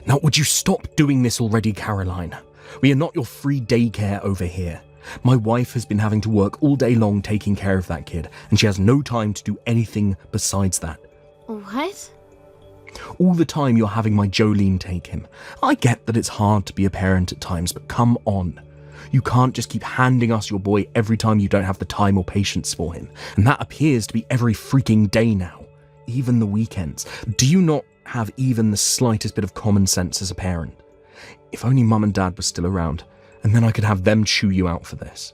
Now, would you stop doing this already, Caroline? We are not your free daycare over here. My wife has been having to work all day long taking care of that kid, and she has no time to do anything besides that. What? All the time you're having my Jolene take him. I get that it's hard to be a parent at times, but come on. You can't just keep handing us your boy every time you don't have the time or patience for him. And that appears to be every freaking day now. Even the weekends. Do you not have even the slightest bit of common sense as a parent? If only Mum and Dad were still around, and then I could have them chew you out for this.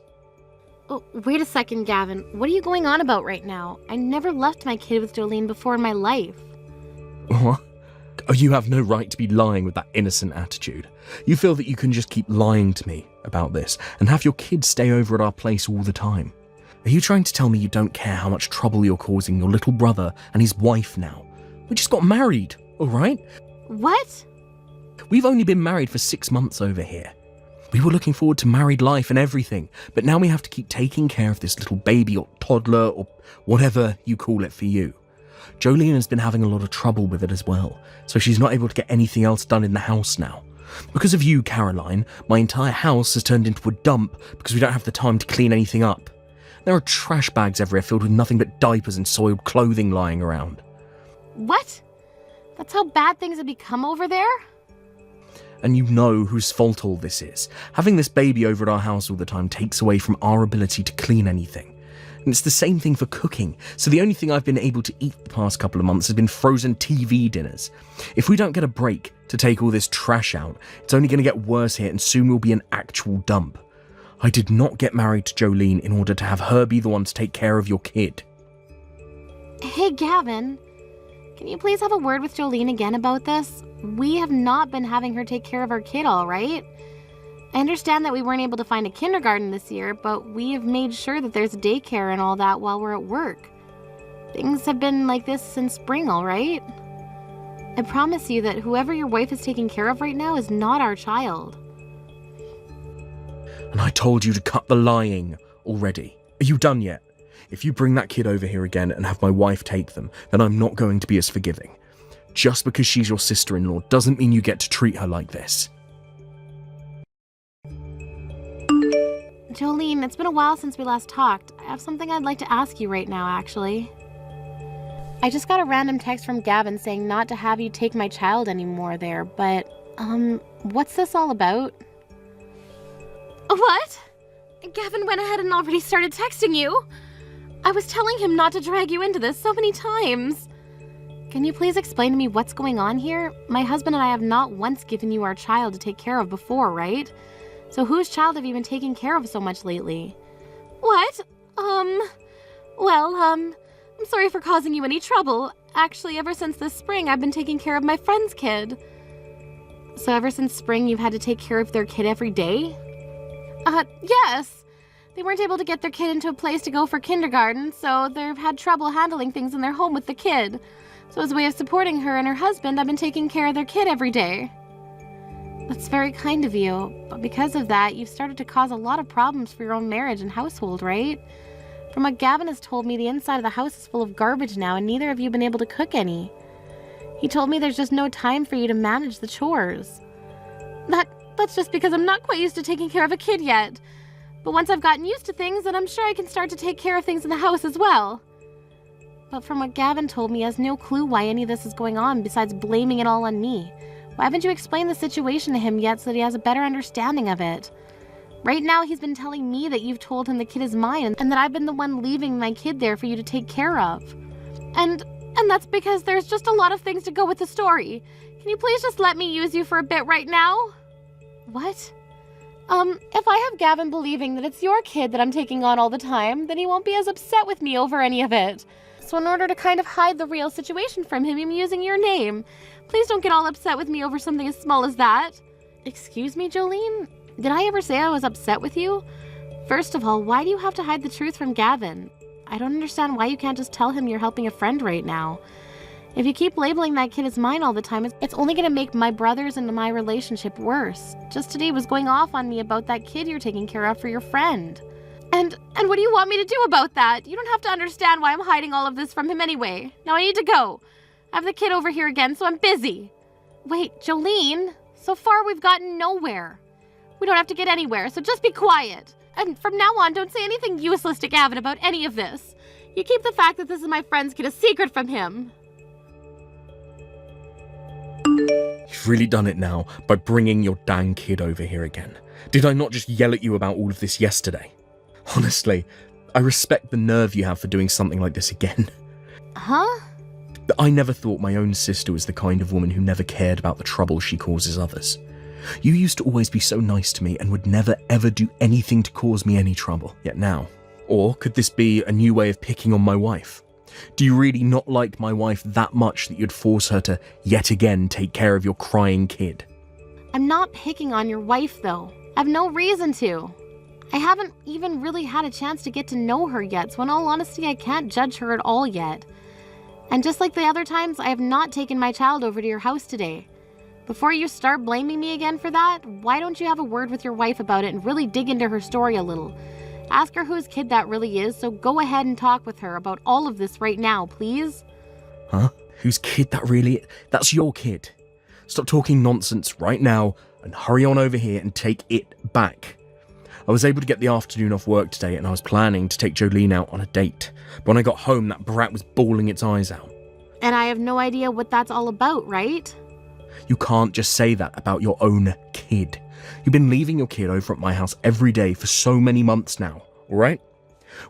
Oh, wait a second, Gavin. What are you going on about right now? I never left my kid with Jolene before in my life. What? Oh, you have no right to be lying with that innocent attitude. You feel that you can just keep lying to me about this and have your kids stay over at our place all the time. Are you trying to tell me you don't care how much trouble you're causing your little brother and his wife now? We just got married, all right? What? We've only been married for 6 months over here. We were looking forward to married life and everything, but now we have to keep taking care of this little baby or toddler or whatever you call it for you. Jolene has been having a lot of trouble with it as well, so she's not able to get anything else done in the house now. Because of you, Caroline, my entire house has turned into a dump because we don't have the time to clean anything up. There are trash bags everywhere filled with nothing but diapers and soiled clothing lying around. What? That's how bad things have become over there? And you know whose fault all this is. Having this baby over at our house all the time takes away from our ability to clean anything. And it's the same thing for cooking, so the only thing I've been able to eat the past couple of months has been frozen TV dinners. If we don't get a break to take all this trash out, it's only going to get worse here and soon we'll be an actual dump. I did not get married to Jolene in order to have her be the one to take care of your kid. Hey, Gavin. Can you please have a word with Jolene again about this? We have not been having her take care of our kid, all right? I understand that we weren't able to find a kindergarten this year, but we have made sure that there's daycare and all that while we're at work. Things have been like this since spring, all right? I promise you that whoever your wife is taking care of right now is not our child. And I told you to cut the lying already. Are you done yet? If you bring that kid over here again and have my wife take them, then I'm not going to be as forgiving. Just because she's your sister-in-law doesn't mean you get to treat her like this. Jolene, it's been a while since we last talked. I have something I'd like to ask you right now, actually. I just got a random text from Gavin saying not to have you take my child anymore there, but, what's this all about? What? Gavin went ahead and already started texting you? I was telling him not to drag you into this so many times. Can you please explain to me what's going on here? My husband and I have not once given you our child to take care of before, right? So whose child have you been taking care of so much lately? What? I'm sorry for causing you any trouble. Actually, ever since this spring, I've been taking care of my friend's kid. So ever since spring, you've had to take care of their kid every day? Yes. They weren't able to get their kid into a place to go for kindergarten, so they've had trouble handling things in their home with the kid. So as a way of supporting her and her husband, I've been taking care of their kid every day. That's very kind of you, but because of that, you've started to cause a lot of problems for your own marriage and household, right? From what Gavin has told me, the inside of the house is full of garbage now, and neither of you have been able to cook any. He told me there's just no time for you to manage the chores. That's just because I'm not quite used to taking care of a kid yet. But once I've gotten used to things, then I'm sure I can start to take care of things in the house as well. But from what Gavin told me, he has no clue why any of this is going on besides blaming it all on me. Why haven't you explained the situation to him yet so that he has a better understanding of it? Right now, he's been telling me that you've told him the kid is mine and that I've been the one leaving my kid there for you to take care of. And that's because there's just a lot of things to go with the story. Can you please just let me use you for a bit right now? What? If I have Gavin believing that it's your kid that I'm taking on all the time, then he won't be as upset with me over any of it. So in order to kind of hide the real situation from him, I'm using your name. Please don't get all upset with me over something as small as that. Excuse me, Jolene? Did I ever say I was upset with you? First of all, why do you have to hide the truth from Gavin? I don't understand why you can't just tell him you're helping a friend right now. If you keep labeling that kid as mine all the time, it's only going to make my brothers and my relationship worse. Just today was going off on me about that kid you're taking care of for your friend. And what do you want me to do about that? You don't have to understand why I'm hiding all of this from him anyway. Now I need to go. I have the kid over here again, so I'm busy. Wait, Jolene, so far we've gotten nowhere. We don't have to get anywhere, so just be quiet. And from now on, don't say anything useless to Gavin about any of this. You keep the fact that this is my friend's kid a secret from him. You've really done it now by bringing your dang kid over here again. Did I not just yell at you about all of this yesterday? Honestly, I respect the nerve you have for doing something like this again. Huh? But I never thought my own sister was the kind of woman who never cared about the trouble she causes others. You used to always be so nice to me and would never ever do anything to cause me any trouble, yet now. Or could this be a new way of picking on my wife? Do you really not like my wife that much that you'd force her to yet again take care of your crying kid? I'm not picking on your wife, though. I've no reason to. I haven't even really had a chance to get to know her yet, so in all honesty, I can't judge her at all yet. And just like the other times, I have not taken my child over to your house today. Before you start blaming me again for that, why don't you have a word with your wife about it and really dig into her story a little? Ask her whose kid that really is, so go ahead and talk with her about all of this right now, please. Huh? Whose kid that really is? That's your kid. Stop talking nonsense right now and hurry on over here and take it back. I was able to get the afternoon off work today and I was planning to take Jolene out on a date. But when I got home, that brat was bawling its eyes out. And I have no idea what that's all about, right? You can't just say that about your own kid. You've been leaving your kid over at my house every day for so many months now, alright?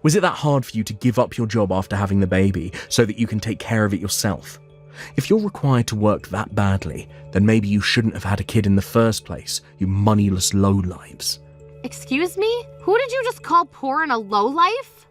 Was it that hard for you to give up your job after having the baby so that you can take care of it yourself? If you're required to work that badly, then maybe you shouldn't have had a kid in the first place, you moneyless lowlives. Excuse me? Who did you just call poor and a lowlife?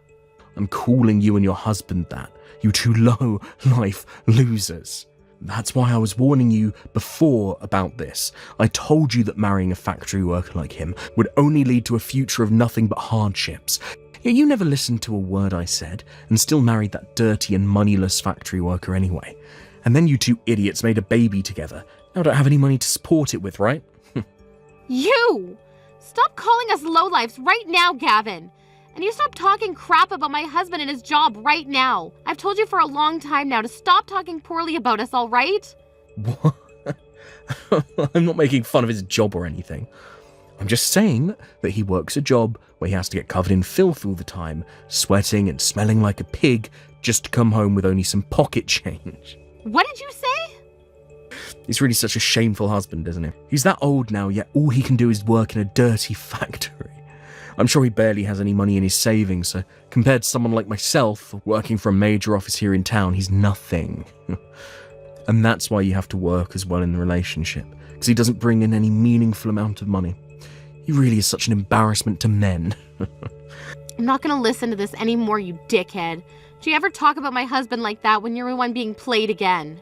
I'm calling you and your husband that, you two low-life losers. That's why I was warning you before about this. I told you that marrying a factory worker like him would only lead to a future of nothing but hardships. Yet you never listened to a word I said and still married that dirty and moneyless factory worker anyway. And then you two idiots made a baby together. Now don't have any money to support it with, right? You! Stop calling us lowlifes right now, Gavin! And you stop talking crap about my husband and his job right now. I've told you for a long time now to stop talking poorly about us, all right? What? I'm not making fun of his job or anything. I'm just saying that he works a job where he has to get covered in filth all the time, sweating and smelling like a pig, just to come home with only some pocket change. What did you say? He's really such a shameful husband, isn't he? He's that old now, yet all he can do is work in a dirty factory. I'm sure he barely has any money in his savings, so compared to someone like myself, working for a major office here in town, he's nothing. And that's why you have to work as well in the relationship, because he doesn't bring in any meaningful amount of money. He really is such an embarrassment to men. I'm not gonna listen to this anymore, you dickhead. Do you ever talk about my husband like that when you're the one being played again?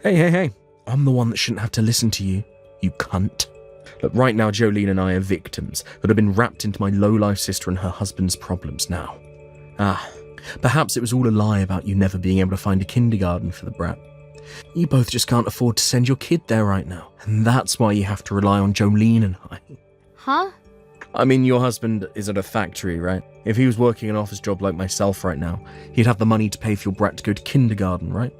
Hey. I'm the one that shouldn't have to listen to you, you cunt. Look, right now Jolene and I are victims that have been wrapped into my low-life sister and her husband's problems now. Perhaps it was all a lie about you never being able to find a kindergarten for the brat. You both just can't afford to send your kid there right now, and that's why you have to rely on Jolene and I. Huh? I mean, your husband is at a factory, right? If he was working an office job like myself right now, he'd have the money to pay for your brat to go to kindergarten, right?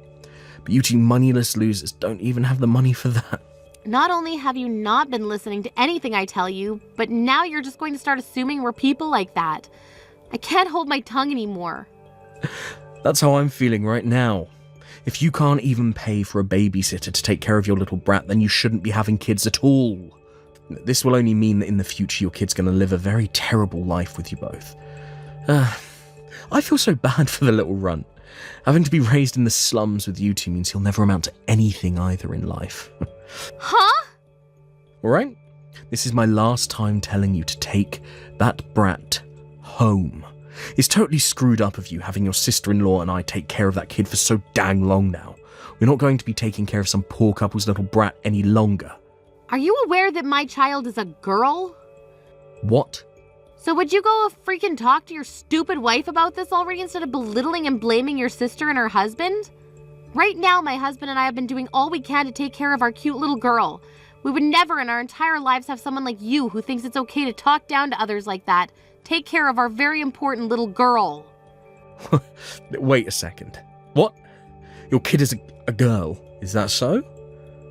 But you two moneyless losers don't even have the money for that. Not only have you not been listening to anything I tell you, but now you're just going to start assuming we're people like that. I can't hold my tongue anymore. That's how I'm feeling right now. If you can't even pay for a babysitter to take care of your little brat, then you shouldn't be having kids at all. This will only mean that in the future your kid's going to live a very terrible life with you both. I feel so bad for the little runt. Having to be raised in the slums with you two means he'll never amount to anything either in life. Huh? Alright? This is my last time telling you to take that brat home. It's totally screwed up of you having your sister-in-law and I take care of that kid for so dang long now. We're not going to be taking care of some poor couple's little brat any longer. Are you aware that my child is a girl? What? So would you go freaking talk to your stupid wife about this already instead of belittling and blaming your sister and her husband? Right now, my husband and I have been doing all we can to take care of our cute little girl. We would never in our entire lives have someone like you who thinks it's okay to talk down to others like that. Take care of our very important little girl. Wait a second. What? Your kid is a girl, is that so?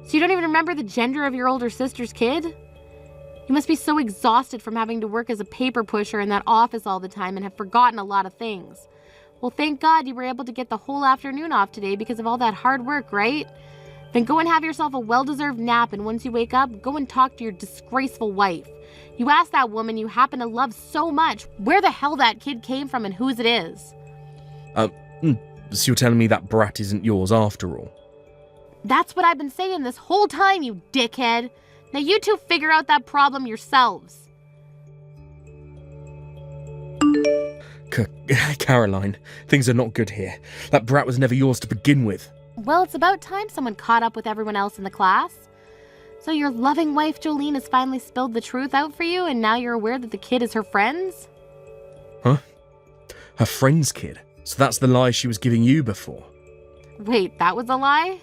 So you don't even remember the gender of your older sister's kid? You must be so exhausted from having to work as a paper pusher in that office all the time and have forgotten a lot of things. Well, thank God you were able to get the whole afternoon off today because of all that hard work, right? Then go and have yourself a well-deserved nap, and once you wake up, go and talk to your disgraceful wife. You ask that woman you happen to love so much where the hell that kid came from and whose it is. So you're telling me that brat isn't yours after all? That's what I've been saying this whole time, you dickhead. Now you two figure out that problem yourselves. Caroline, things are not good here. That brat was never yours to begin with. Well, it's about time someone caught up with everyone else in the class. So your loving wife Jolene has finally spilled the truth out for you, and now you're aware that the kid is her friend's? Huh? Her friend's kid? So that's the lie she was giving you before? Wait, that was a lie?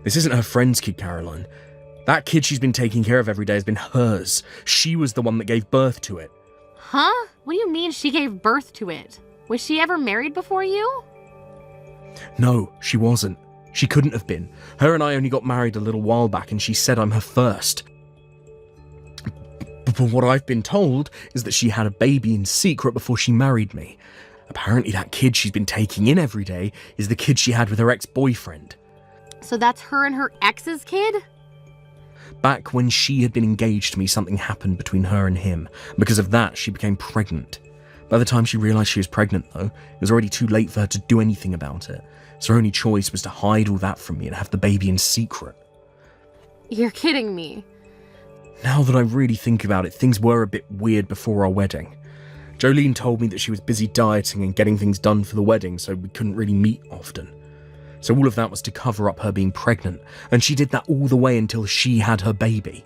This isn't her friend's kid, Caroline. That kid she's been taking care of every day has been hers. She was the one that gave birth to it. Huh? What do you mean she gave birth to it? Was she ever married before you? No, she wasn't. She couldn't have been. Her and I only got married a little while back, and she said I'm her first. But what I've been told is that she had a baby in secret before she married me. Apparently that kid she's been taking in every day is the kid she had with her ex-boyfriend. So that's her and her ex's kid? Back when she had been engaged to me, something happened between her and him. Because of that, she became pregnant. By the time she realised she was pregnant, though, it was already too late for her to do anything about it. So her only choice was to hide all that from me and have the baby in secret. You're kidding me. Now that I really think about it, things were a bit weird before our wedding. Jolene told me that she was busy dieting and getting things done for the wedding, so we couldn't really meet often. So all of that was to cover up her being pregnant, and she did that all the way until she had her baby.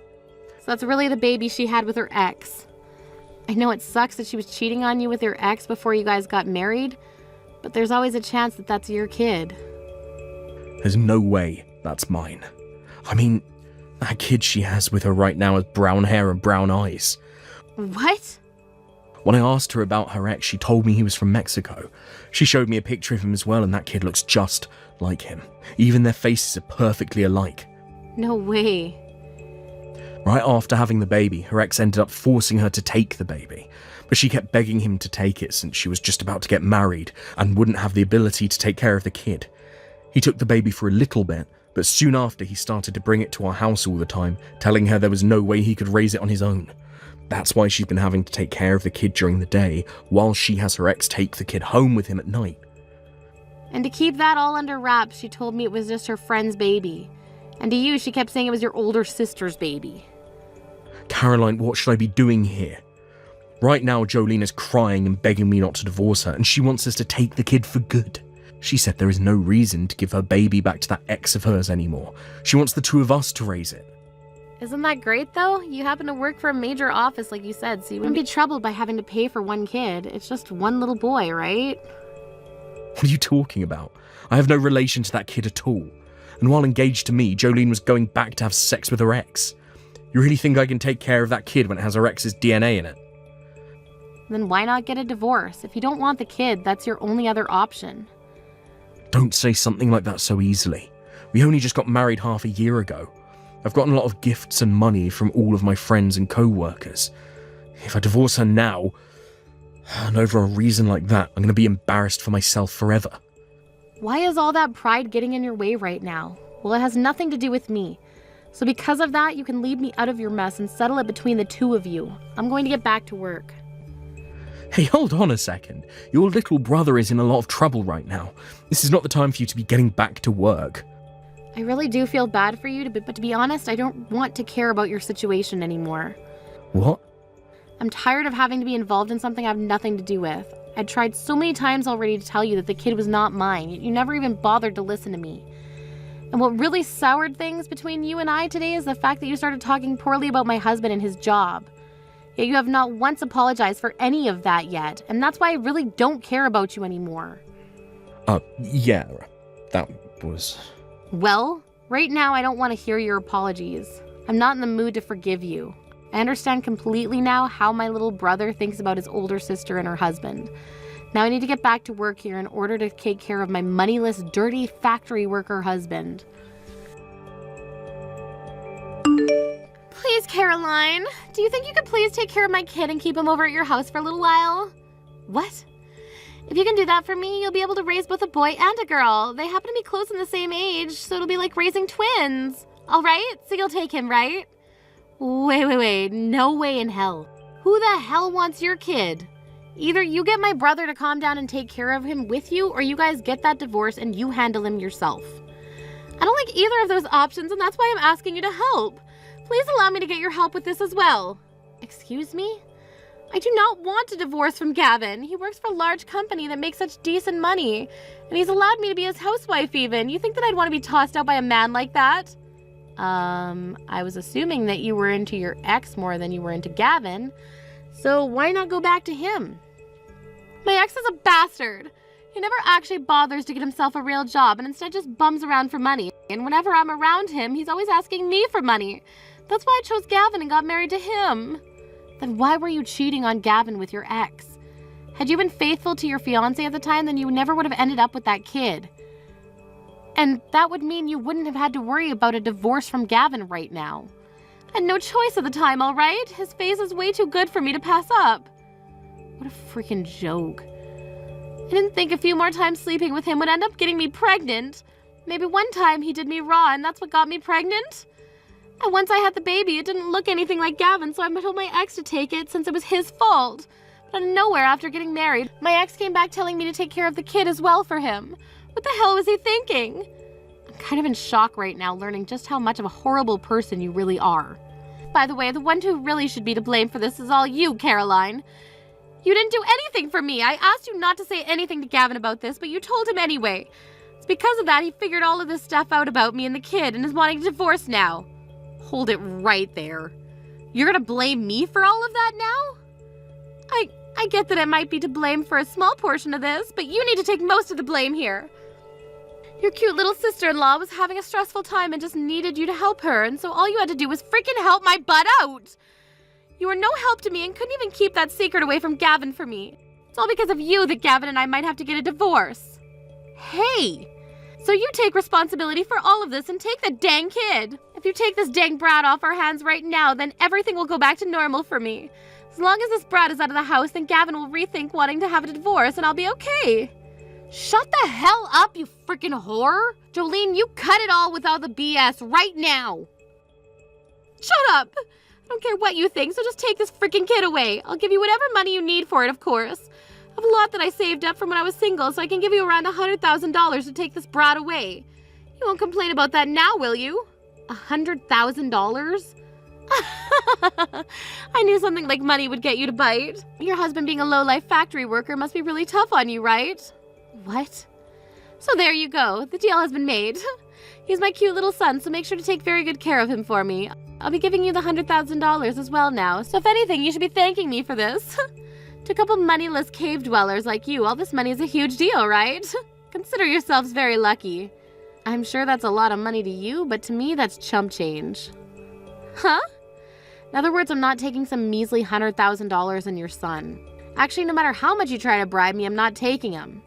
So that's really the baby she had with her ex. I know it sucks that she was cheating on you with your ex before you guys got married, but there's always a chance that that's your kid. There's no way that's mine. I mean, that kid she has with her right now has brown hair and brown eyes. What? When I asked her about her ex, she told me he was from Mexico. She showed me a picture of him as well, and that kid looks just like him. Even their faces are perfectly alike. No way. Right after having the baby, her ex ended up forcing her to take the baby, but she kept begging him to take it since she was just about to get married and wouldn't have the ability to take care of the kid. He took the baby for a little bit, but soon after he started to bring it to our house all the time, telling her there was no way he could raise it on his own. That's why she's been having to take care of the kid during the day, while she has her ex take the kid home with him at night. And to keep that all under wraps, she told me it was just her friend's baby. And to you, she kept saying it was your older sister's baby. Caroline, what should I be doing here? Right now, Jolene is crying and begging me not to divorce her, and she wants us to take the kid for good. She said there is no reason to give her baby back to that ex of hers anymore. She wants the two of us to raise it. Isn't that great, though? You happen to work for a major office, like you said, so you wouldn't be troubled by having to pay for one kid. It's just one little boy, right? What are you talking about? I have no relation to that kid at all. And while engaged to me, Jolene was going back to have sex with her ex. You really think I can take care of that kid when it has her ex's DNA in it? Then why not get a divorce? If you don't want the kid, that's your only other option. Don't say something like that so easily. We only just got married half a year ago. I've gotten a lot of gifts and money from all of my friends and co-workers. If I divorce her now, and over a reason like that, I'm going to be embarrassed for myself forever. Why is all that pride getting in your way right now? Well, it has nothing to do with me. So because of that, you can leave me out of your mess and settle it between the two of you. I'm going to get back to work. Hey, hold on a second. Your little brother is in a lot of trouble right now. This is not the time for you to be getting back to work. I really do feel bad for you, but to be honest, I don't want to care about your situation anymore. What? I'm tired of having to be involved in something I have nothing to do with. I tried so many times already to tell you that the kid was not mine. You never even bothered to listen to me. And what really soured things between you and I today is the fact that you started talking poorly about my husband and his job. Yet you have not once apologized for any of that yet, and that's why I really don't care about you anymore. Yeah, that was... Well, right now I don't want to hear your apologies. I'm not in the mood to forgive you. I understand completely now how my little brother thinks about his older sister and her husband. Now I need to get back to work here in order to take care of my moneyless, dirty factory worker husband. Please, Caroline, do you think you could please take care of my kid and keep him over at your house for a little while? What? If you can do that for me, you'll be able to raise both a boy and a girl. They happen to be close in the same age, so it'll be like raising twins. All right? So you'll take him, right? Wait. No way in hell. Who the hell wants your kid? Either you get my brother to calm down and take care of him with you, or you guys get that divorce and you handle him yourself. I don't like either of those options, and that's why I'm asking you to help. Please allow me to get your help with this as well. Excuse me? I do not want a divorce from Gavin. He works for a large company that makes such decent money, and he's allowed me to be his housewife even. You think that I'd want to be tossed out by a man like that? I was assuming that you were into your ex more than you were into Gavin, so why not go back to him? My ex is a bastard. He never actually bothers to get himself a real job and instead just bums around for money. And whenever I'm around him, he's always asking me for money. That's why I chose Gavin and got married to him. Then why were you cheating on Gavin with your ex? Had you been faithful to your fiancé at the time, then you never would have ended up with that kid. And that would mean you wouldn't have had to worry about a divorce from Gavin right now. I had no choice at the time, all right? His face is way too good for me to pass up. What a freaking joke. I didn't think a few more times sleeping with him would end up getting me pregnant. Maybe one time he did me raw and that's what got me pregnant? And once I had the baby, it didn't look anything like Gavin, so I told my ex to take it since it was his fault. But out of nowhere, after getting married, my ex came back telling me to take care of the kid as well for him. What the hell was he thinking? I'm kind of in shock right now, learning just how much of a horrible person you really are. By the way, the one who really should be to blame for this is all you, Caroline. You didn't do anything for me. I asked you not to say anything to Gavin about this, but you told him anyway. It's because of that he figured all of this stuff out about me and the kid and is wanting a divorce now. Hold it right there. You're gonna blame me for all of that now? I get that I might be to blame for a small portion of this, but you need to take most of the blame here. Your cute little sister-in-law was having a stressful time and just needed you to help her, and so all you had to do was freaking help my butt out. You were no help to me and couldn't even keep that secret away from Gavin for me. It's all because of you that Gavin and I might have to get a divorce. Hey! So you take responsibility for all of this and take the dang kid. If you take this dang brat off our hands right now, then everything will go back to normal for me. As long as this brat is out of the house, then Gavin will rethink wanting to have a divorce and I'll be okay. Shut the hell up, you freaking whore! Jolene, you cut it all with all the BS right now! Shut up! I don't care what you think, so just take this freaking kid away. I'll give you whatever money you need for it, of course. I have a lot that I saved up from when I was single, so I can give you around $100,000 to take this brat away. You won't complain about that now, will you? $100,000? I knew something like money would get you to bite. Your husband being a low-life factory worker must be really tough on you, right? What? So there you go. The deal has been made. He's my cute little son, so make sure to take very good care of him for me. I'll be giving you the $100,000 as well now, so if anything, you should be thanking me for this. To a couple moneyless cave dwellers like you, all this money is a huge deal, right? Consider yourselves very lucky. I'm sure that's a lot of money to you, but to me, that's chump change. Huh? In other words, I'm not taking some measly $100,000 in your son. Actually, no matter how much you try to bribe me, I'm not taking him.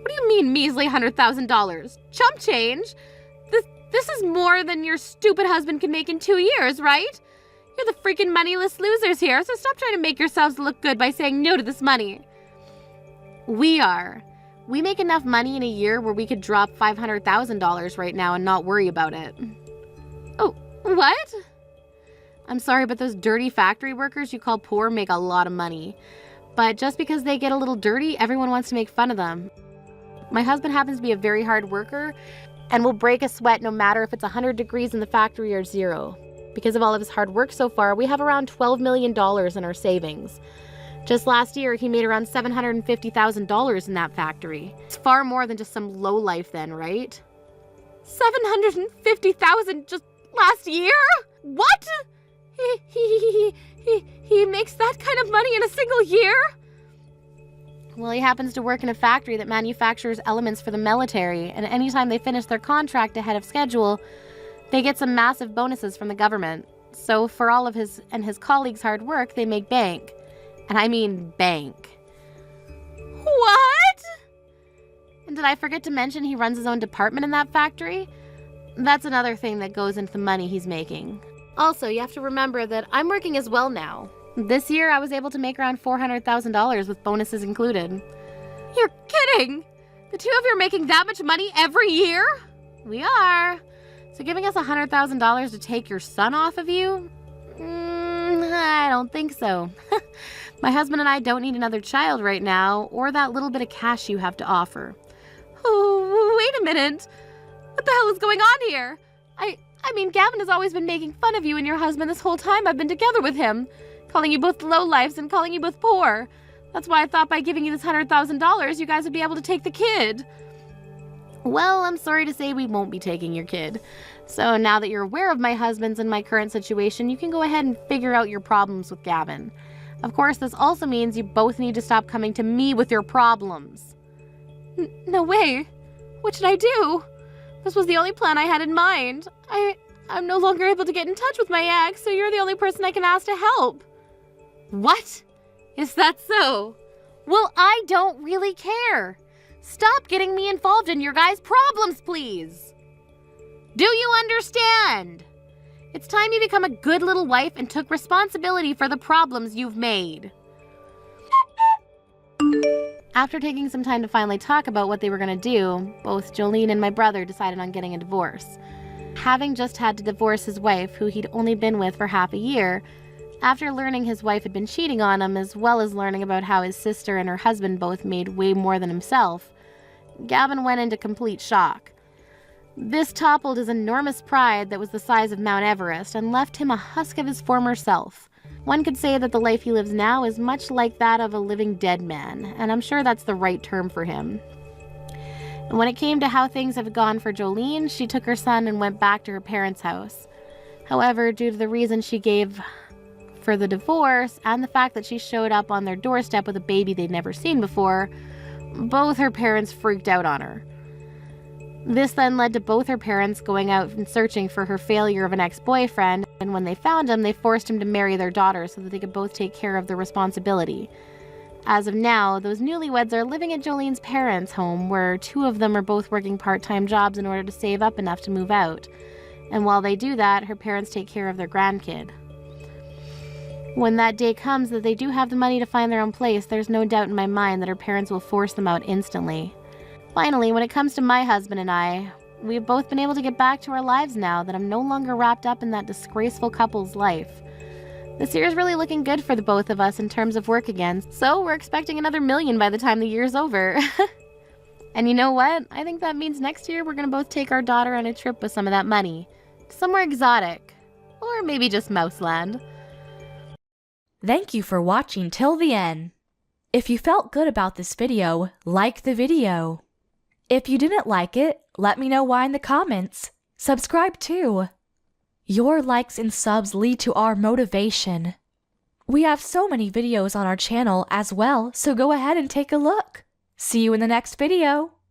What do you mean, measly $100,000? Chump change? This is more than your stupid husband can make in 2 years, right? You're the freaking moneyless losers here, so stop trying to make yourselves look good by saying no to this money. We make enough money in a year where we could drop $500,000 right now and not worry about it. Oh, what? I'm sorry, but those dirty factory workers you call poor make a lot of money. But just because they get a little dirty, everyone wants to make fun of them. My husband happens to be a very hard worker and will break a sweat no matter if it's 100 degrees in the factory or 0. Because of all of his hard work so far, we have around $12 million in our savings. Just last year, he made around $750,000 in that factory. It's far more than just some lowlife then, right? $750,000 just last year? What? He makes that kind of money in a single year? Well, he happens to work in a factory that manufactures elements for the military, and anytime they finish their contract ahead of schedule, they get some massive bonuses from the government. So for all of his and his colleagues' hard work, they make bank. And I mean bank. What? And did I forget to mention he runs his own department in that factory? That's another thing that goes into the money he's making. Also, you have to remember that I'm working as well now. This year, I was able to make around $400,000 with bonuses included. You're kidding! The two of you are making that much money every year? We are. So giving us $100,000 to take your son off of you? I don't think so. My husband and I don't need another child right now, or that little bit of cash you have to offer. Oh, wait a minute. What the hell is going on here? I mean, Gavin has always been making fun of you and your husband this whole time I've been together with him, calling you both lowlifes and calling you both poor. That's why I thought by giving you this $100,000, you guys would be able to take the kid. Well, I'm sorry to say we won't be taking your kid. So now that you're aware of my husband's and my current situation, you can go ahead and figure out your problems with Gavin. Of course, this also means you both need to stop coming to me with your problems. No way. What should I do? This was the only plan I had in mind. I'm no longer able to get in touch with my ex, so you're the only person I can ask to help. What? Is that so? Well, I don't really care. Stop getting me involved in your guys' problems, please. Do you understand? It's time you become a good little wife and took responsibility for the problems you've made. After taking some time to finally talk about what they were going to do, both Jolene and my brother decided on getting a divorce. Having just had to divorce his wife, who he'd only been with for half a year, after learning his wife had been cheating on him, as well as learning about how his sister and her husband both made way more than himself, Gavin went into complete shock. This toppled his enormous pride that was the size of Mount Everest and left him a husk of his former self. One could say that the life he lives now is much like that of a living dead man, and I'm sure that's the right term for him. And when it came to how things have gone for Jolene, she took her son and went back to her parents' house. However, due to the reason she gave for the divorce and the fact that she showed up on their doorstep with a baby they'd never seen before, both her parents freaked out on her. This then led to both her parents going out and searching for her failure of an ex-boyfriend, and when they found him, they forced him to marry their daughter so that they could both take care of the responsibility. As of now, those newlyweds are living at Jolene's parents' home, where two of them are both working part-time jobs in order to save up enough to move out. And while they do that, her parents take care of their grandkid. When that day comes that they do have the money to find their own place, there's no doubt in my mind that her parents will force them out instantly. Finally, when it comes to my husband and I, we've both been able to get back to our lives now that I'm no longer wrapped up in that disgraceful couple's life. This year is really looking good for the both of us in terms of work again, so we're expecting another $1 million by the time the year's over. And you know what? I think that means next year we're going to both take our daughter on a trip with some of that money. Somewhere exotic. Or maybe just Mouseland. Thank you for watching till the end. If you felt good about this video, like the video. If you didn't like it, let me know why in the comments. Subscribe too. Your likes and subs lead to our motivation. We have so many videos on our channel as well, so go ahead and take a look. See you in the next video.